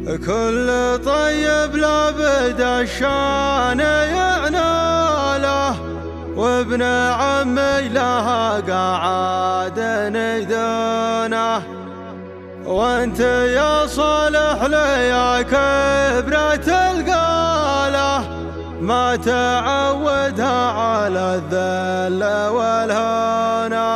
كل طيب لابد الشان يعناله، وابن عمي لها قعاد ندونه. وانت يا صالح لي كبرة القاله، ما تعودها على الذل والهنا.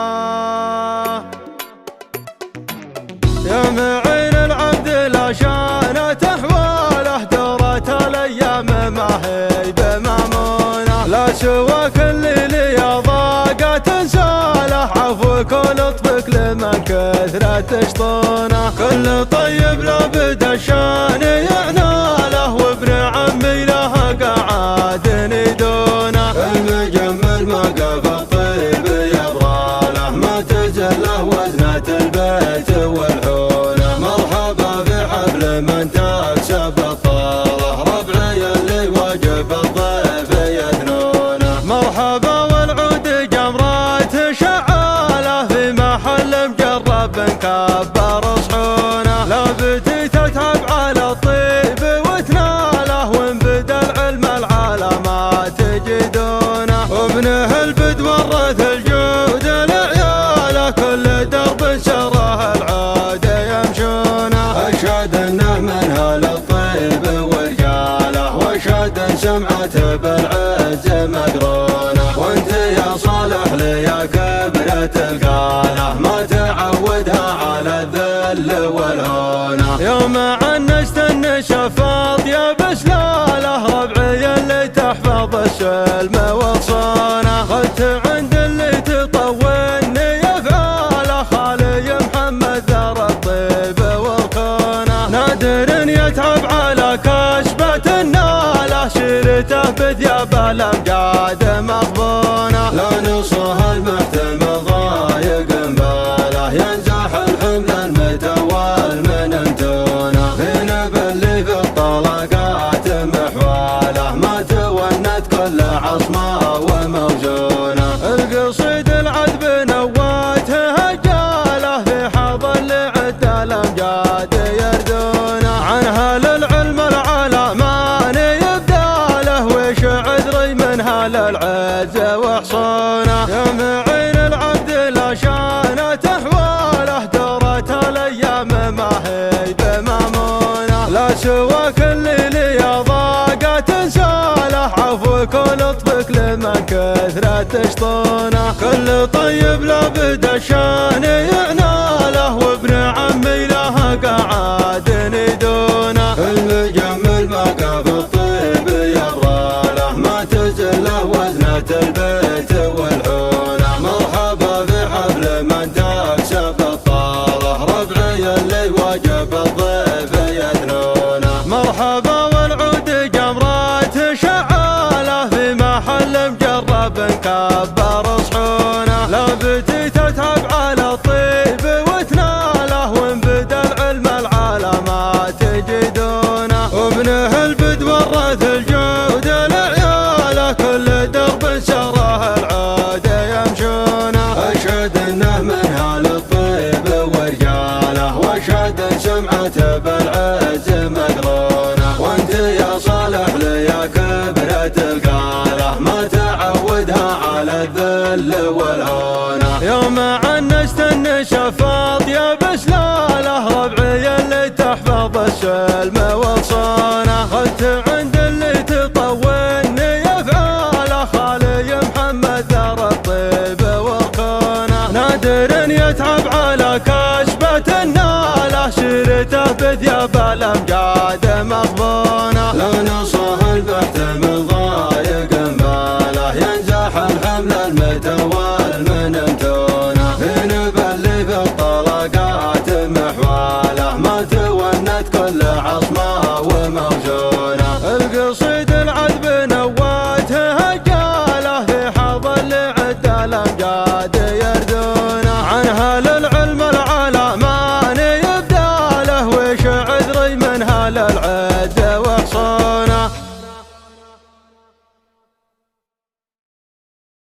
يا معين العبد لا شانت احواله، دورت الايام ما هي بمامونه. لا سواك اللي لي ضاقت انساله، عفوك ولطفك لمن كثرت تشطونه. كل طيب لابد الشان يعناله، وابن عمي له قعاد ندونه. المجمل ما قف الطيب يبغاله، ما تزله وزنة البيت والحونه. مرحبا بحفل من تكسب الطاله، ربعي اللي واجب الضيف يثنونه. مرحبا والعود جمرات شعاله، في محل مجرب كبر صحونه. لا بدي تتعب على الطيب وتناله، وان بدا العلم العالمات تجدونه. وابنه البد ورث الجود لعياله، كل درب سره العود يمشونه. اشهد انه من اهل الطيب ورجاله، واشهد سمعته بالعز مقرونه. وانت يا صالح لي يا كبرة القاله، ما تعودها على الذل والهونه. يوم عنست النشفاط يا بسلاله، ربعي اللي تحفظ السلم والصونه. خذت عند اللي تطولني افعاله، خالي محمد ذر الطيب والخونه. نادر يتعب على كسبة الناله، سيرته بثياب الامجاد مغبونه. لا نصها المحتمل ضايق باله، ينزح الحمل المتوال من امتونه. في نبل في الطلقات محواله، ما تونت كل عصمه وموزونه. القصيد العذب نواته هجاله، في حظ اللي عد الامجاد يردونه. عنها للعلم العلمان يبداله، وش عذري من هال العز وحصونه. يا معين العبد لا شانت احواله، دورت الايام ما هي بمامونه. لا سواك اللي لي ضاقت انساله، عفوك ولطفك لمن كثرت تشطونه. كل طيب لابد الشان يعناله، وابن عمي له قعاد ندونه. المجمل ما قف الطيب يبغاله، ما تزله وزنة البيت والحونه. مرحبا بحفل من تكسب الطاله، ربعي اللي واجب الضيف يثنونه. مرحبا والعود جمرات شعاله، في محل مجرب كبر صحونه. لا بدي تتعب على الطيب وتناله، وان بدا العلم العالمات تجدونه. وابنه البد ورث الجود لعياله، كل درب سره العود يمشونه. اشهد انه من اهل الطيب ورجاله، واشهد سمعته بالعز مقرونه. وانت يا صالح لي يا كبرة القاله، ما تعودها على الذل والهونه. يوم عنست النشفاط يا بسلاله، ربعي اللي تحفظ السلم والصونه. خذت عند اللي تطولني افعاله، خالي محمد ذر الطيب والخونه. نادر يتعب على كسبة الناله، سيرته بثياب الامجاد